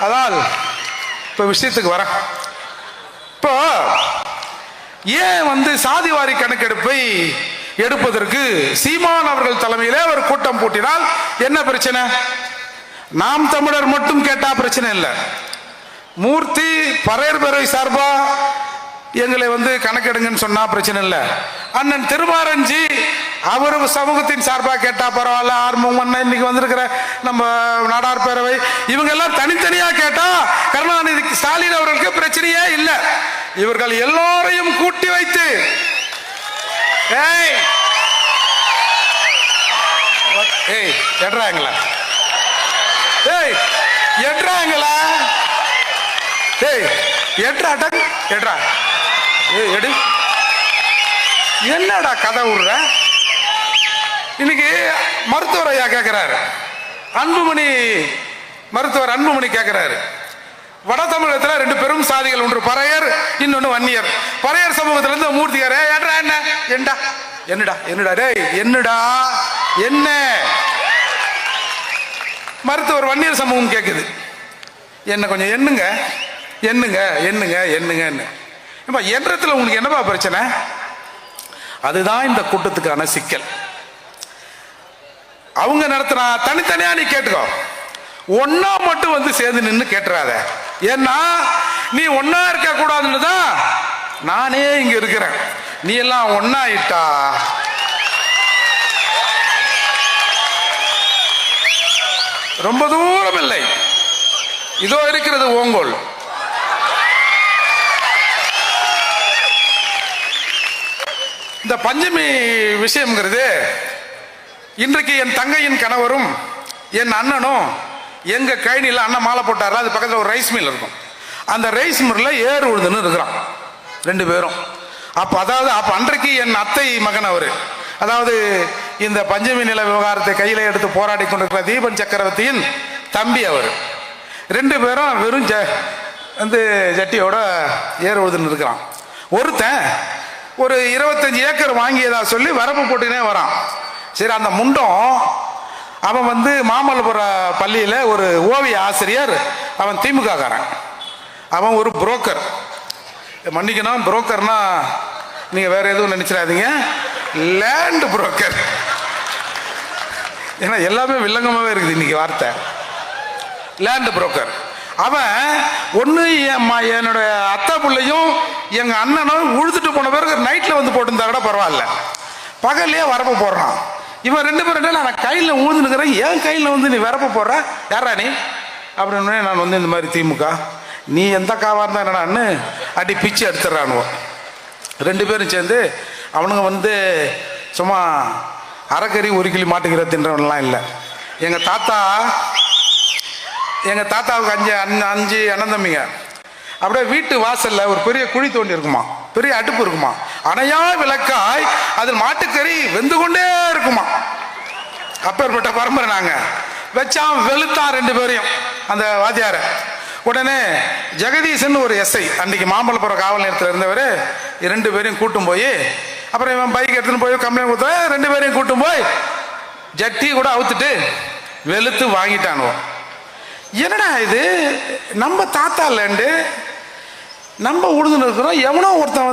அதால் இப்போ விஷயத்துக்கு வர, இப்போ ஏன் சாதிவாரி கணக்கெடுப்பை எடுப்பதற்கு சீமான் அவர்கள் தலைமையிலே ஒரு கூட்டம் கூட்டினால் என்ன பிரச்சனை? நாம் தமிழர் மட்டும் கேட்டா பிரச்சனை இல்லை. மூர்த்தி பறையர் பேரவை சார்பா எங்களை கணக்கெடுங்கன்னு சொன்னா பிரச்சனை இல்லை. அண்ணன் திருமாரஞ்சி அவர் சமூகத்தின் சார்பா கேட்டா பரவாயில்ல. ஆர்வம் இன்னைக்கு வந்திருக்கிற நம்ம நாடார் பேரவை இவங்க எல்லாம் தனித்தனியா கேட்டா கருணாநிதி ஸ்டாலின் அவர்களுக்கு பிரச்சனையே இல்லை. இவர்கள் எல்லோரையும் கூட்டி வைத்து எட்றாங்களா எட்றாங்களா எட்ரா எடு என்னடா கதை விடுற? இன்னைக்கு மருத்துவர் ஐயா கேட்கிறாரு, அன்புமணி மருத்துவர் அன்புமணி கேட்கிறாரு, வட தமிழகத்தில் ரெண்டு பெரும் சாதிகள், ஒன்று பறையர் இன்னொன்று வன்னியர். பறையர் சமூகத்திலிருந்து மூர்த்தியாரே ஏற்றா என்ன என்னடா என்னடா என்னடா டேய் என்னடா என்ன? மருத்துவர் வன்னியர் சமூகம் கேட்குது, என்ன கொஞ்சம் எண்ணுங்க எண்ணுங்க எண்ணுங்க எண்ணுங்க. எண்ணத்துல உங்களுக்கு என்னப்பா பிரச்சனை? அதுதான் இந்த கூட்டத்துக்கான சிக்கல். அவங்க நடத்தினா தனித்தனியா நீ கேட்டுக்கோ, ஒன்னா மட்டும் சேர்ந்து நின்று கேட்டுறாத. ஏன்னா நீ ஒன்னா இருக்க கூடாதுன்னு தான் நானே இங்க இருக்கிறேன். நீ எல்லாம் ஒன்னா இட்டா ரொம்ப தூரம் இல்லை, இதோ இருக்கிறது ஓங்கோல். இந்த பஞ்சமி விஷயம்ங்கிறது இன்றைக்கு என் தங்கையின் கணவரும் என் அண்ணனும் எங்க கழனியில் அண்ணன் மாலை போட்டார். அது பக்கத்தில் ஒரு ரைஸ் மில் இருக்கும். அந்த ரைஸ் மில்ல ஏறு உழுதுன்னு இருக்கிறான் ரெண்டு பேரும். அப்ப அன்றைக்கு என் அத்தை மகன் அவரு, அதாவது இந்த பஞ்சமி நில விவகாரத்தை கையில எடுத்து போராடி கொண்டிருக்கிற தீபன் சக்கரவர்த்தியின் தம்பி அவர். ரெண்டு பேரும் வெறும் ஜட்டியோட ஏறு உழுதுன்னு இருக்கிறான். ஒருத்தன் ஒரு 25 ஏக்கர் வாங்கியதா சொல்லி வரப்பு போட்டுனே வரான். சரி, அந்த முண்டம் அவன் மாமல்லபுர பள்ளியில ஒரு ஓவிய ஆசிரியர், அவன் திமுக காரன், அவன் ஒரு புரோக்கர். மன்னிக்கணும், புரோக்கர்னா நீங்க வேற எதுவும் நினைச்சிடாதீங்க, லேண்ட் புரோக்கர். ஏன்னா எல்லாமே வில்லங்கமாவே இருக்குது இன்னைக்கு வார்த்தை, லேண்ட் புரோக்கர். அவன் ஒன்று என்னோட அத்தை பிள்ளையும் எங்க அண்ணனும் உழுதுட்டு போன பிறகு நைட்ல போட்டிருந்தா கூட பரவாயில்ல, பகல்லையே வரப்பு போடுறான். இவன் ரெண்டு பேரும் நான் கையில் ஊழ்ந்துருக்கிறேன், என் கையில் நீ வரப்பு போடுற யாரா நீ அப்படின்னு. நான் இந்த மாதிரி திமுக, நீ எந்த காவா இருந்தா என்னடான்னு அடி பிச்சு எடுத்துடுறானுவோ. ரெண்டு பேரும் சேர்ந்து அவனுங்க சும்மா அரைக்கறி ஒரு கிளி மாட்டுக்கிற தின்றவன்லாம் இல்லை. எங்க தாத்தாவுக்கு அஞ்சு அண்ணன் தம்பிங்க. அப்படியே வீட்டு வாசல்ல ஒரு பெரிய குழி தோண்டி இருக்குமா, பெரிய அடுப்பு இருக்குமா, அணையா விளக்காய் அதில் மாட்டுக்கறி வெந்து கொண்டே இருக்குமா. அப்பேற்பட்ட பரம்பரை நாங்க. வச்சான் வெளுத்தான் ரெண்டு பேரையும் அந்த வாத்தியார. உடனே ஜெகதீசன் ஒரு எஸ்ஐ அன்னைக்கு மாமல்லபுரம் காவல் நிலையத்தில் இருந்தவர், ரெண்டு பேரையும் கூட்டும் போய், அப்புறம் இவன் பைக் எடுத்துன்னு போய் கம்ப்ளைண்ட் கொடுத்த, ரெண்டு பேரையும் கூட்டும் போய் ஜட்டி கூட அவுத்துட்டு வெளுத்து வாங்கிட்டானுவோம். என்னடா இது, நம்ம தாத்தா லேண்டு நம்ம உழுதுன்னு இருக்கிறோம், எவனோ ஒருத்தன்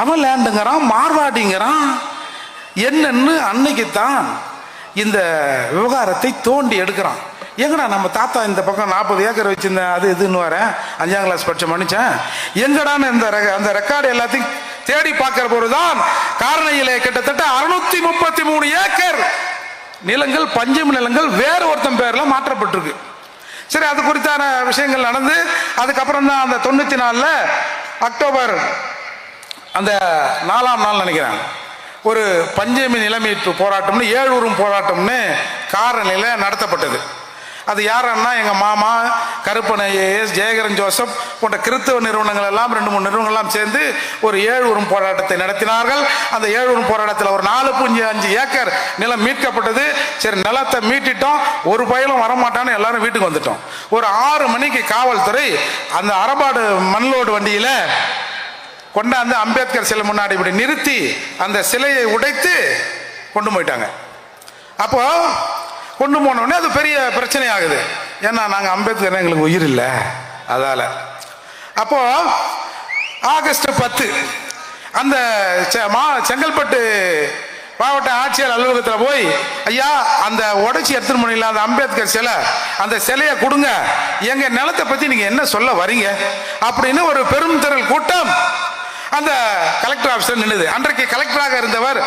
அவன் லேண்டுங்கிறான், மார்வாடிங்கிறான். என்னன்னு அன்னைக்குத்தான் இந்த விவகாரத்தை தோண்டி எடுக்கிறான். எங்கடா நம்ம தாத்தா இந்த பக்கம் 40 ஏக்கர் வச்சிருந்தேன், அது இதுன்னு வரேன், 5ஆம் கிளாஸ் படிச்ச மனுஷன், எங்கடான்னு அந்த ரெக்கார்டு எல்லாத்தையும் தேடி பார்க்கிற போதுதான் காரணையிலே கிட்டத்தட்ட 633 ஏக்கர் நிலங்கள், பஞ்சமி நிலங்கள் வேறு ஒருத்தன் பேர்ல மாற்றப்பட்டிருக்கு. சரி, அது குறித்தான விஷயங்கள் நடந்து அதுக்கப்புறம் தான் அந்த 94 அக்டோபர் அந்த 4ஆம் நாள் நினைக்கிறேன், ஒரு பஞ்சமி நிலமீட்பு போராட்டம்னு ஏழூரும் போராட்டம்னு காரணியில நடத்தப்பட்டது. அது யாருன்னா எங்க மாமா கருப்பன் ஐஏஎஸ், ஜெயகரன் ஜோசப் போன்ற கிறிஸ்தவ நிறுவனங்கள் எல்லாம் 2-3 நிறுவனங்கள் எல்லாம் சேர்ந்து ஒரு ஏழூரும் போராட்டத்தை நடத்தினார்கள். அந்த ஏழூரும் போராட்டத்தில் ஒரு 4.5 ஏக்கர் நிலம் மீட்கப்பட்டது. சரி, நிலத்தை மீட்டிட்டோம், ஒரு பயலும் வரமாட்டான்னு எல்லாரும் வீட்டுக்கு வந்துட்டோம். ஒரு 6 மணிக்கு காவல்துறை அந்த அரபாடு மண்லோடு வண்டியில கொண்டாந்து அம்பேத்கர் சிலை முன்னாடி இப்படி நிறுத்தி அந்த சிலையை உடைத்து கொண்டு போயிட்டாங்க. அப்போ கொண்டு போனோடனே அது பெரிய பிரச்சனை ஆகுது. ஏன்னா நாங்கள் அம்பேத்கர் எங்களுக்கு உயிர் இல்லை அதால. அப்போ ஆகஸ்ட் 10 அந்த செங்கல்பட்டு மாவட்ட ஆட்சியர் அலுவலகத்தில் போய், ஐயா அந்த உடைச்சி எடுத்துட்டு போனீங்களா அந்த அம்பேத்கர் சிலை, அந்த சிலையை கொடுங்க, எங்க நிலத்தை பத்தி நீங்க என்ன சொல்ல வரீங்க அப்படின்னு ஒரு பெரும் திரள் கூட்டம் அந்த கலெக்டர் ஆபீஸில் நின்னுது. அன்றைக்கு கலெக்டராக இருந்தவர்,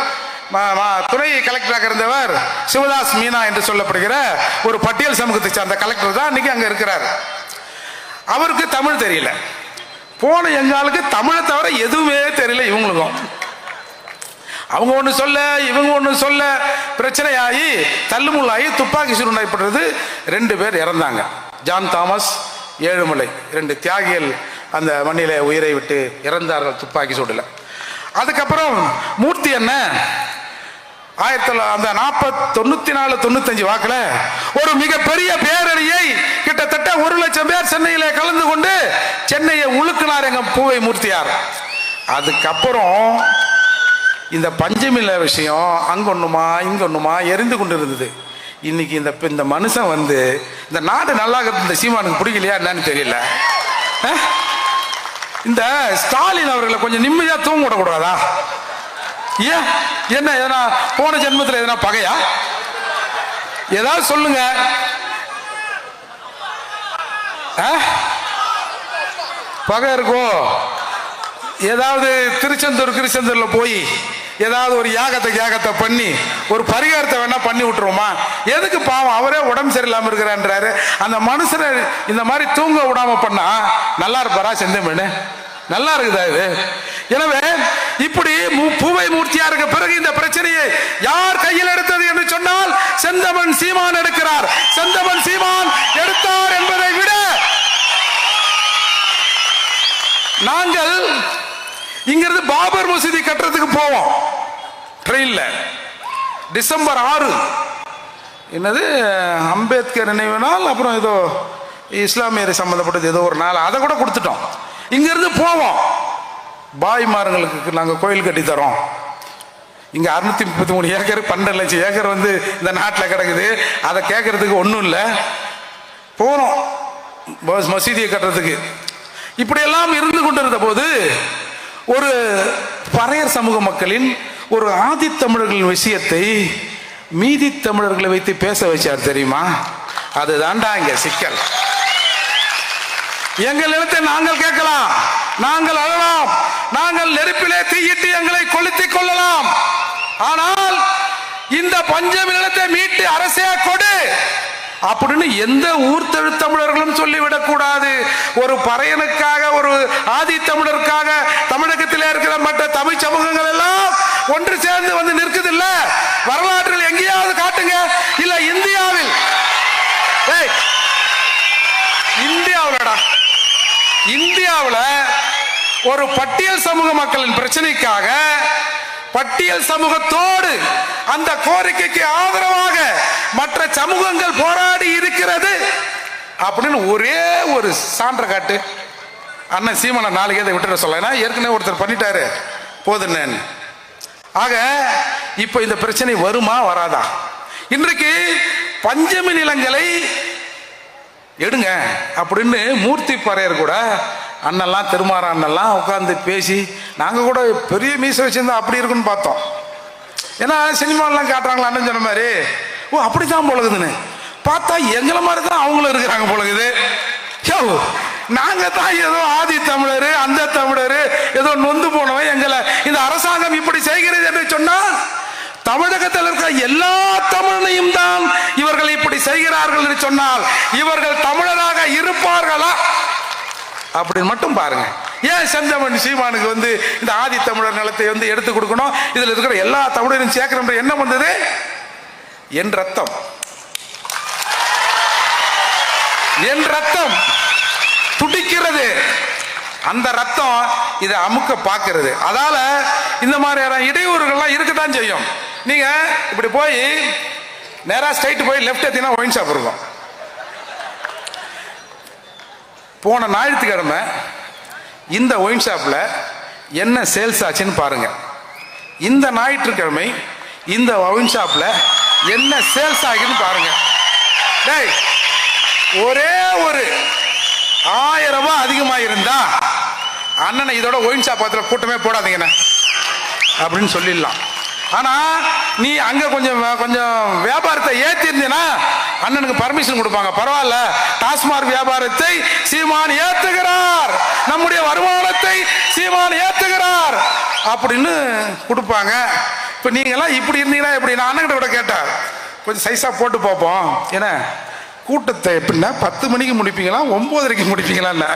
துணை கலெக்டராக இருந்தவர் சிவதாஸ் மீனா என்று சொல்லப்படுகிற ஒரு பட்டியல் சமூகத்தை சார்ந்த கலெக்டர் தான் இன்னைக்கு அங்க இருக்கிறார். அவருக்கு தமிழ் தெரியல. போன எங்காலுக்கு தமிழை தவிர எதுவுமே தெரியல இவங்களுக்கும். அவங்க ஒன்று சொல்ல இவங்க ஒன்று சொல்ல பிரச்சனையாகி தள்ளுமுள்ளாகி துப்பாக்கி சூடு நடைபெற்றது. 2 பேர் இறந்தாங்க. ஜான் தாமஸ், ஏழுமலை, 2 தியாகிகள் அந்த மண்ணில உயிரை விட்டு இறந்தார்கள் துப்பாக்கி சூடுல. அதுக்கப்புறம் மூர்த்தி என்ன 1994-95 வாக்குல ஒரு மிகப்பெரிய பேரணியை கிட்டத்தட்ட 1 லட்சம் பேர் சென்னையில கலந்து கொண்டு சென்னையை உழுக்கினார் எங்க பூவை மூர்த்தியார். அதுக்கப்புறம் இந்த பஞ்சமில்ல விஷயம் அங்க ஒண்ணுமா இங்க ஒண்ணுமா எரிந்து கொண்டு இருந்தது. இன்னைக்கு இந்த மனுஷன் வந்து இந்த நாடு நல்லா இந்த சீமானுக்கு பிடிக்கலையா என்னன்னு தெரியல. இந்த ஸ்டாலின் அவர்களை கொஞ்சம் நிம்மதியா தூங்க விடக்கூடாதா? ஏன் என்ன எதனா போன ஜென்மத்தில் எதனா பகையா? ஏதாவது சொல்லுங்க. பகை இருக்கும். ஏதாவது திருச்செந்தூர்ல போய் ஏதாவது ஒரு யாகத்தை பண்ணி ஒரு பரிகாரத்தை வேணா பண்ணி விட்டுருவோமா? எதுக்கு பாவம், அவரே உடம்பு சரியில்லாம இருக்கிறான்றாரு. அந்த மனுஷனை இந்த மாதிரி தூங்க விடாம பண்ணா நல்லா இருப்பாரா? செந்தமிழ் நல்லா இருக்குதா இது? எனவே இப்படி பூவை மூர்த்தியாருக்கு பிறகு இந்த பிரச்சனையை யார் கையில் எடுத்தது என்று சொன்னால் செந்தமன் சீமான் எடுக்கிறார். செந்தமன் சீமான் எடுத்தார் என்பதை விட நாங்கள் இங்கிருந்து பாபர் மசூதி கட்டுறதுக்கு போவோம் ட்ரெயின்ல. டிசம்பர் 6 என்னது அம்பேத்கர் நினைவு நாள், அப்புறம் ஏதோ இஸ்லாமியர் சம்பந்தப்பட்டது ஏதோ ஒரு நாள், அதை கூட கொடுத்துட்டோம். இங்கிருந்து போவோம். பாய்மார்களுக்கு நாங்கள் கோயில் கட்டி தரோம். இங்க 633 ஏக்கர் 12 லட்சம் ஏக்கர் வந்து இந்த நாட்டில் கிடக்குது. அதை கேட்கறதுக்கு ஒன்றும் இல்லை. போனோம் மசூதியை கட்டுறதுக்கு. இப்படியெல்லாம் இருந்து கொண்டிருந்த போது ஒரு பறையர் சமூக மக்களின் ஒரு ஆதித்தமிழர்களின் விஷயத்தை மீதி தமிழர்களை வைத்து பேச வச்சார் தெரியுமா? அதுதான்டா இங்க சிக்கல். எங்கள் நிலத்தை நாங்கள் கேட்கலாம், நாங்கள் அழலாம், நாங்கள் நெருப்பிலே தீயிட்டு எங்களை கொளுத்திக் கொள்ளலாம். ஆனால் இந்த பஞ்சமி நிலத்தை மீட்டு அரசே கொடு அப்படின்னு எந்த ஊர் தமிழர்களும் சொல்லிவிடக் கூடாது. ஒரு பறையனுக்காக, ஒரு ஆதி தமிழருக்காக தமிழகத்தில் இருக்கிற மற்ற தமிழ் சமூகங்கள் எல்லாம் ஒன்று சேர்ந்து வந்து நிற்குது இல்ல? வரலாற்றில் எங்கேயாவது காட்டுங்க. இல்ல இந்தியாவில், இந்தியாவில் ஒரு பட்டியல் சமூக மக்களின் பிரச்சனைக்காக பட்டியல் சமூகத்தோடு அந்த கோரிக்கைக்கு ஆதரவாக மற்ற சமூகங்கள் போராடி இருக்கிறது அப்படின்னு ஒரே ஒரு சான்ற காட்டு. அண்ணன் சீமான 4 கேதை விட்டுற சொல்ல, ஏற்கனவே ஒருத்தர் பண்ணிட்டாரு போதுன்னு. ஆக இப்ப இந்த பிரச்சனை வருமா வராதா? இன்றைக்கு பஞ்சமி நிலங்களை எடுங்க அப்படின்னு மூர்த்தி பறையர் கூட அண்ணெல்லாம் திருமாற அண்ணெல்லாம் உட்காந்து பேசி, நாங்கள் கூட பெரிய மீசை வச்சிருந்தா அப்படி இருக்குன்னு பார்த்தோம். ஏன்னா சினிமாலாம் காட்டுறாங்களா அண்ணன் சொன்ன மாதிரி, ஓ அப்படித்தான் போலகுதுன்னு பார்த்தா எங்களை மாதிரி தான் அவங்களும் இருக்கிறாங்க போலகுது. நாங்க தான் ஏதோ ஆதி தமிழர் அந்த தமிழர் ஏதோ நொந்து போனவன் எங்களை இந்த அரசாங்கம் இப்படி செய்கிறது என்று சொன்னால் தமிழகத்தில் இருக்கிற எல்லா தமிழனையும் தான் இவர்கள் இப்படி செய்கிறார்கள் என்று சொன்னால் இவர்கள் தமிழராக இருப்பார்களா அப்படின்னு மட்டும் பாருங்க. ஏன் செந்தமன் சீமானுக்கு வந்து இந்த ஆதி தமிழர் நிலத்தை வந்து எடுத்து கொடுக்கணும், இதுல இருக்கிற எல்லா தமிழரையும் சேர்க்கணும் என்ன வந்தது? என் ரத்தம், என் ரத்தம் துடிக்கிறது. அந்த ரத்தம் இதை அமுக்க பார்க்கிறது. அதால இந்த மாதிரியான இடையூறுகள்லாம் இருக்கத்தான் செய்யும். நீங்க இப்படி போய் நேரா ஸ்ட்ரைட் போய் லெஃப்ட் எடுத்தீங்கன்னா ஒயின் ஷாப் இருக்கும். போன ஞாயிற்றுக்கிழமை இந்த ஒயின் ஷாப்ல என்ன சேல்ஸ் ஆச்சுன்னு பாருங்க. இந்த ஞாயிற்றுக்கிழமை இந்த ஒயின் ஷாப்ல என்ன சேல்ஸ் ஆகுதுன்னு பாருங்க. டேய் ஒரே ஒரு 1000 ரூபாய் அதிகமாக இருந்தா அண்ணனை இதோட ஒயின் ஷாப் கூட்டமே போடாதீங்கண்ணே அப்படின்னு சொல்லிடலாம். ஆனா நீ அங்க கொஞ்சம் வியாபாரத்தை ஏத்திருந்தீன்னா அண்ணனுக்கு பர்மிஷன் கொடுப்பாங்க. பரவாயில்ல, டாஸ்மாக் வியாபாரத்தை சீமான் ஏத்துகிறார், நம்முடைய வருமானத்தை சீமான் ஏத்துகிறார் அப்படின்னு கொடுப்பாங்க. இப்ப நீங்க எல்லாம் இப்படி இருந்தீங்கன்னா எப்படி? நான் அண்ணன் கூட கேட்டேன், கொஞ்சம் சைஸா போட்டு பார்ப்போம். ஏன்னா கூட்டத்தை எப்படின்னா 10 மணிக்கு முடிப்பீங்களா 9:30க்கு முடிப்பீங்களா?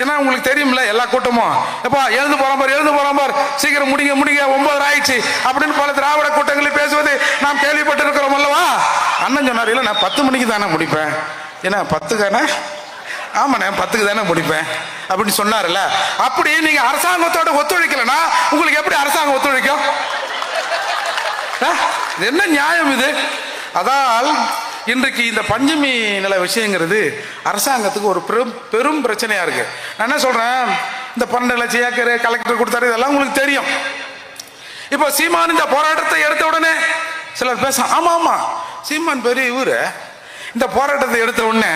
ஏன்னா உங்களுக்கு தெரியும்ல எல்லா கூட்டமும் எப்பா எழுந்து போறான் பார் சீக்கிரம் முடிங்க 9 ஆயிடுச்சு அப்படின்னு பல திராவிட கூட்டங்களில் பேசுவது நாம் கேள்விப்பட்டிருக்கிறோம் அல்லவா? அண்ணன் சொன்னார், இல்லை நான் 10 மணிக்கு தானே முடிப்பேன். ஏன்னா 10க்கானே? ஆமாண்ணே 10க்கு தானே முடிப்பேன் அப்படின்னு சொன்னார்ல. அப்படி நீங்க அரசாங்கத்தோட ஒத்துழைக்கலன்னா உங்களுக்கு எப்படி அரசாங்கம் ஒத்துழைக்கும்? என்ன நியாயம் இது? அதால் இன்றைக்கு இந்த பஞ்சமி நில விஷயங்கிறது அரசாங்கத்துக்கு ஒரு பெரும் பிரச்சனையா இருக்கு. நான் என்ன சொல்றேன், இந்த 12 லட்சம் ஏக்கர் கலெக்டர் கொடுத்தாரு, இதெல்லாம் உங்களுக்கு தெரியும். இப்போ சீமான் இந்த போராட்டத்தை எடுத்த உடனே சிலர் பேச, ஆமா சீமான் பெரிய இவரு, இந்த போராட்டத்தை எடுத்த உடனே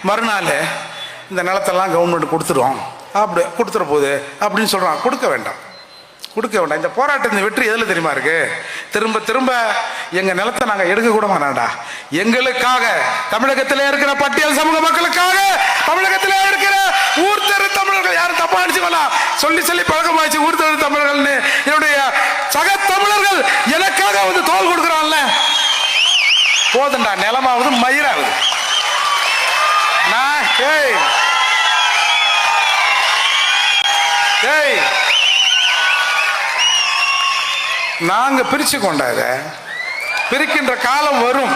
மறுநாள் இந்த நிலத்தெல்லாம் கவர்மெண்ட் கொடுத்துரும், அப்படி கொடுத்துற போகுது அப்படின்னு சொல்றான். கொடுக்க வேண்டாம். இந்த போராட்டத்தின் வெற்றி எதுல தெரியுமா இருக்கு? திரும்ப எங்க நிலத்தை நாங்க எடுக்க கூட மாட்டாண்டா. எங்களுக்காக, தமிழகத்திலே இருக்கிற பட்டியல் சமூக மக்களுக்காக, தமிழகத்திலே இருக்கிற ஊர்த்தெரு தமிழர்கள், யாரும் தப்பா அடிச்சுக்கல, சொல்லி பழக்கமாச்சு ஊர்த்தெரு தமிழர்கள், என்னுடைய சக தமிழர்கள் எனக்காக வந்து தோல் கொடுக்குறான்ல, போதுண்டா, நிலமாவது மயிராகுது. நான் நாங்க பிரிச்சு கொண்டாத பிரிக்கின்ற காலம் வரும்.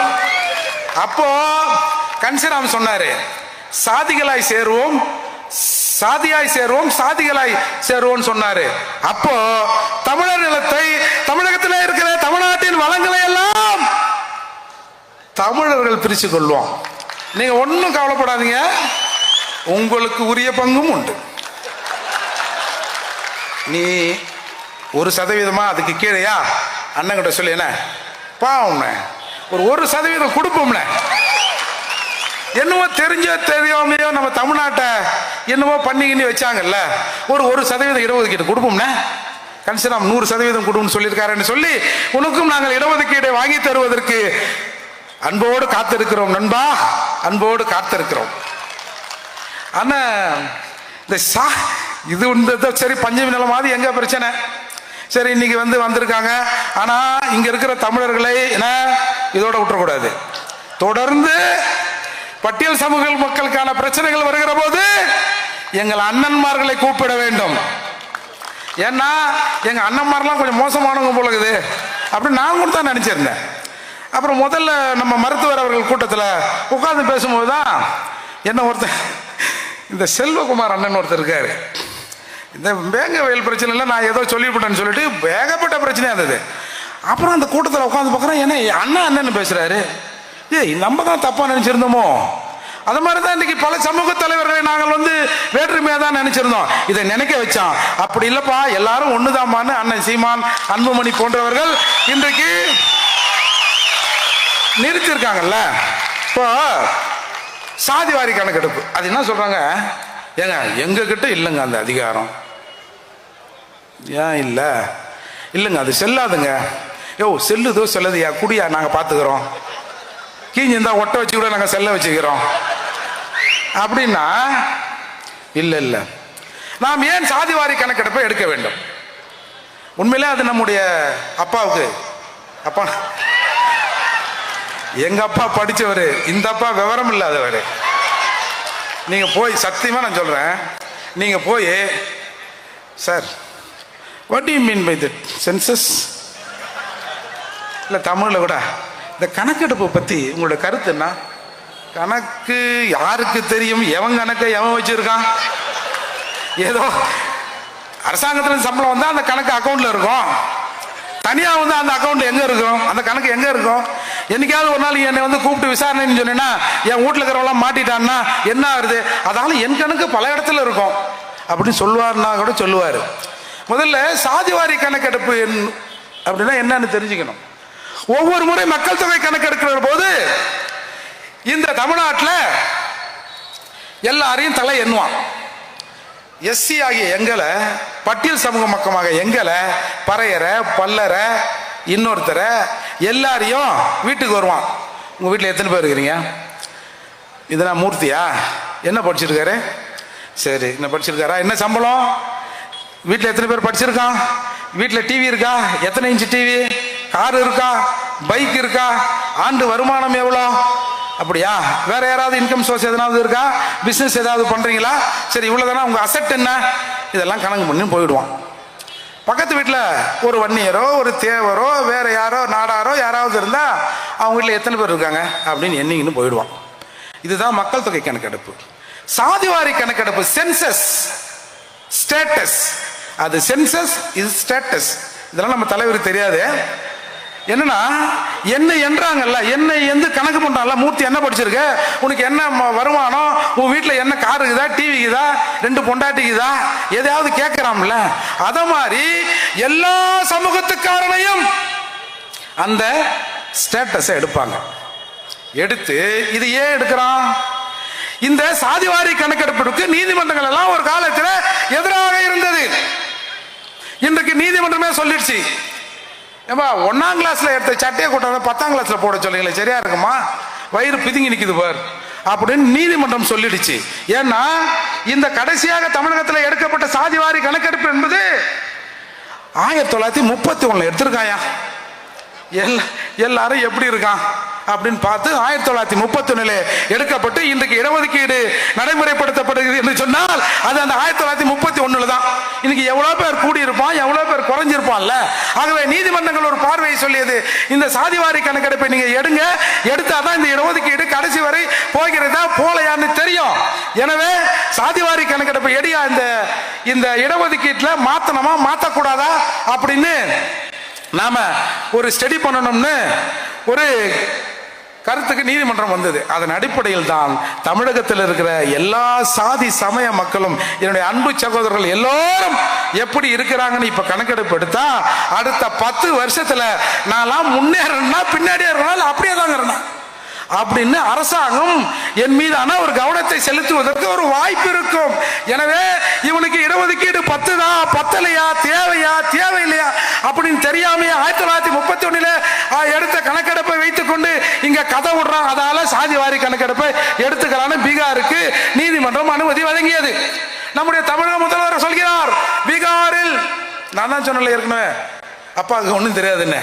அப்போ கன்சிராம் சொன்னாரு, சாதிகளாய் சேருவோம், சாதிகளாய் சேருவோம் சொன்னாரு. அப்போ தமிழர் நிலத்தை, தமிழகத்தில் இருக்கிற தமிழ்நாட்டின் வளங்களை எல்லாம் தமிழர்கள் பிரிச்சு கொள்வோம். நீங்க ஒன்னும் கவலைப்படாதீங்க, உங்களுக்கு உரிய பங்கும் உண்டு. நீ 1% அதுக்கு கீழேயா அண்ணன் கிட்ட சொல்லி என்ன பாவம் ஒரு 1% கொடுப்போம்ல. என்னவோ தெரியாமையோ நம்ம தமிழ்நாட்டை என்னவோ பண்ணிக்கின்னு வச்சாங்கல்ல, ஒரு 1% இடஒதுக்கீடு கொடுப்போம்னா, கன்சிராம் 100% கொடுன்னு சொல்லியிருக்காருன்னு சொல்லி உனக்கும் நாங்கள் இடஒதுக்கீடை வாங்கி தருவதற்கு அன்போடு காத்திருக்கிறோம் நண்பா, அன்போடு காத்திருக்கிறோம். ஆனா இந்த இது சரி, பஞ்சமி நிலமாவது எங்க பிரச்சனை? சரி, இன்னைக்கு வந்திருக்காங்க. ஆனா இங்க இருக்கிற தமிழர்களை என்ன இதோட விட்டுறக்கூடாது. தொடர்ந்து பட்டியல் சமூக மக்களுக்கான பிரச்சனைகள் வருகிற போது எங்கள் அண்ணன்மார்களை கூப்பிட வேண்டும். ஏன்னா எங்க அண்ணன்மாரெல்லாம் கொஞ்சம் மோசமானவங்க போல இருக்குது அப்படின்னு நான் கூட தான் நினைச்சிருந்தேன். அப்புறம் முதல்ல நம்ம மருத்துவர் அவர்கள் கூட்டத்தில் உட்கார்ந்து பேசும்போது தான் என்ன ஒருத்தர், இந்த செல்வகுமார் அண்ணன் ஒருத்தர் இருக்காரு, இந்த வேங்க வயல் பிரச்சனை நான் ஏதோ சொல்லிவிட்டேன்னு சொல்லிட்டு வேகப்பட்ட பிரச்சனையா இருந்தது. அப்புறம் அந்த கூட்டத்தில் உட்காந்து பார்க்குறேன், ஏன்னா அண்ணன் பேசுறாரு, நம்ம தான் தப்பா நினைச்சிருந்தோமோ? அது மாதிரிதான் இன்னைக்கு பல சமூக தலைவர்களை நாங்கள் வேற்றுமையா தான் நினைச்சிருந்தோம். இதை நினைக்க வச்சான். அப்படி இல்லப்பா, எல்லாரும் ஒண்ணுதாமான்னு அண்ணன் சீமான், அன்புமணி போன்றவர்கள் இன்றைக்கு நிறுத்திருக்காங்கல்ல. இப்போ சாதிவாரி கணக்கெடுப்பு, அது என்ன சொல்றாங்க, ஏங்க எங்க கிட்ட இல்லைங்க அந்த அதிகாரம். ஏன் இல்லைங்க அது செல்லாதுங்க. செல்லுதோ செல்லுதையா, குடியா நாங்க பாத்துக்கிறோம், கீஞ்சிருந்தா ஒட்ட வச்சு கூட நாங்க செல்ல வச்சுக்கிறோம் அப்படின்னா, இல்ல நாம் ஏன் சாதிவாரி கணக்கெடுப்பை எடுக்க வேண்டும்? உண்மையிலே அது நம்முடைய அப்பாவுக்கு, அப்பா எங்க அப்பா படிச்சவரு, இந்த அப்பா விவரம் இல்லாதவரு. நீங்க போய், சத்தியமா நான் சொல்றேன், நீங்க போய், sir what do you mean by that census, இல்ல தமிழ்ல கூட இந்த கணக்கெடுப்பை பத்தி உங்களோட கருத்து என்ன? கணக்கு யாருக்கு தெரியும்? எவன் கணக்கை எவன் வச்சிருக்கான்? ஏதோ அரசாங்கத்துல சம்பளம் வந்தா அந்த கணக்கு அக்கௌண்ட்ல இருக்கும், தனியா அந்த அக்கௌண்ட் எங்க இருக்கும், அந்த கணக்கு எங்க இருக்கும்? என்னைக்காவது ஒரு நாள் என்னை கூப்பிட்டு விசாரணைன்னு சொன்னீங்கன்னா, என் வீட்டுல இருக்கிறவங்களாம் மாட்டிட்டான்னா என்ன ஆகுது? அதனால என் கணக்கு பல இடத்துல இருக்கும் அப்படின்னு சொல்லுவாருன்னா கூட சொல்லுவாரு. முதல்ல சாதிவாரி கணக்கெடுப்பு அப்படின்னா என்னன்னு தெரிஞ்சுக்கணும். ஒவ்வொரு முறை மக்கள் தொகை கணக்கெடுக்கிற போது இந்த தமிழ்நாட்டில் எல்லாரையும் தலை எண்ணுவான். எஸ்சி ஆகிய எங்களை, பட்டியல் சமூக மக்கமாக எங்களை, பறையரை, பல்லரை, இன்னொருத்தரை எல்லாரையும் வீட்டுக்கு வருவான். உங்கள் வீட்டில் எத்தனை பேர் இருக்கிறீங்க? இதெல்லாம் மூர்த்தியா? என்ன படிச்சிருக்காரு? சரி, என்ன படிச்சிருக்காரா? என்ன சம்பளம்? வீட்டில் எத்தனை பேர் படிச்சிருக்கான்? வீட்டில் டிவி இருக்கா? எத்தனை இன்ச்சு டிவி? கார் இருக்கா? பைக் இருக்கா? ஆண்டு வருமானம் எவ்வளோ? அப்படியா? வேற யாராவது இன்கம் சோர்ஸ் எதனாவது இருக்கா? பிஸ்னஸ் ஏதாவது பண்றீங்களா? சரி, இவ்வளவுதானா உங்க அசெட் என்ன? இதெல்லாம் கணக்கு பண்ணி போயிடுவான். பக்கத்து வீட்டில் ஒரு வன்னியரோ, ஒரு தேவரோ, வேற யாரோ, நாடாரோ யாராவது இருந்தா அவங்க வீட்டில் எத்தனை பேர் இருக்காங்க அப்படின்னு எண்ணிங்கன்னு போயிடுவான். இதுதான் மக்கள் தொகை கணக்கெடுப்பு. சாதிவாரி கணக்கெடுப்பு, சென்சஸ் ஸ்டேட்டஸ். அது சென்சஸ், இது ஸ்டேட்டஸ். இதெல்லாம் நம்ம தலைவருக்கு தெரியாது. என்னன்னா, என்ன என்றாங்கல்ல, என்னை எந்த கணக்கு பண்றாங்கல்ல, மூர்த்தி என்ன படிச்சிருக்க, உனக்கு என்ன வருமானம், உன் வீட்டில் என்ன கார் இருக்குதா, டிவி இருக்குதா, 2 பொண்டாட்டிக்குதா, எதையாவது கேட்கிறான்ல, அத மாதிரி எல்லா சமூகத்துக்காரனையும் அந்த ஸ்டேட்டஸை எடுப்பாங்க. எடுத்து இது ஏன் எடுக்கிறான்? இந்த சாதிவாரி கணக்கெடுப்பிற்கு நீதிமன்றங்கள் எல்லாம் ஒரு காலத்தில் எதிராக இருந்தது. இன்றைக்கு நீதிமன்றமே சொல்லிடுச்சு, ஏம்பா 1ஆம் கிளாஸ்ல எடுத்த சட்டையை கூட்டாத 10ஆம் கிளாஸ்ல போட சொல்லுங்களேன், சரியா இருக்குமா? வயிறு பிதுங்கி நிக்குது பார் அப்படின்னு நீதிமன்றம் சொல்லிடுச்சு. ஏன்னா இந்த கடைசியாக தமிழகத்தில் எடுக்கப்பட்ட சாதிவாரி கணக்கெடுப்பு என்பது 1931 எடுத்திருக்காயா. எல்லாரும் எப்படி இருக்கான் அப்படின்னு பார்த்து 1931 எடுக்கப்பட்டு இன்றைக்கு இடஒதுக்கீடு நடைமுறைப்படுத்தப்படுகிறது என்று சொன்னால் அது அந்த 1931 தான். இன்னைக்கு எவ்வளவு பேர் கூடியிருப்பான், எவ்வளவு பேர் குறைஞ்சிருப்பான்ல. ஆகவே நீதிமன்றங்கள் ஒரு பார்வையை சொல்லியது, இந்த சாதிவாரி கணக்கெடுப்பை நீங்க எடுங்க, எடுத்தாதான் இந்த இடஒதுக்கீடு கடைசி வரை போகிறதா போலையான்னு தெரியும். எனவே சாதிவாரி கணக்கெடுப்பை எடியா இந்த இடஒதுக்கீட்டுல மாத்தணுமா மாத்தக்கூடாதா அப்படின்னு நாம ஒரு ஸ்டடி பண்ணணும்னு ஒரு கருத்துக்கு நீதிமன்றம் வந்தது. அதன் அடிப்படையில் தான் தமிழகத்தில் இருக்கிற எல்லா சாதி சமய மக்களும், என்னுடைய அன்பு சகோதரர்கள் எல்லோரும் எப்படி இருக்கிறாங்கன்னு இப்ப கணக்கெடுப்பு எடுத்தா அடுத்த 10 வருஷத்துல நான் முன்னேறா பின்னாடியே இருக்கணும் அப்படியே தான் இருக்கணும் அப்படின்னு அரசாங்கம் என் மீதான ஒரு கவனத்தை செலுத்துவதற்கு ஒரு வாய்ப்பு இருக்கும். எனவே இவனுக்கு இடஒதுக்கீடு 10 தான், பத்தலையா, தேவையா, தேவையில்லையா அப்படின்னு தெரியாம 1931 எடுத்த கணக்கெடுப்பை வைத்துக் கொண்டு இங்க கதை விடுறான். அதால சாதிவாரி கணக்கெடுப்பை எடுத்துக்கலான்னு பீகாருக்கு நீதிமன்றம் அனுமதி வழங்கியது. நம்முடைய தமிழக முதல்வர் சொல்கிறார், பீகாரில் நான் தான் சொன்னல ஏற்கனவே அப்பாவுக்கு ஒன்றும் தெரியாதுன்னு,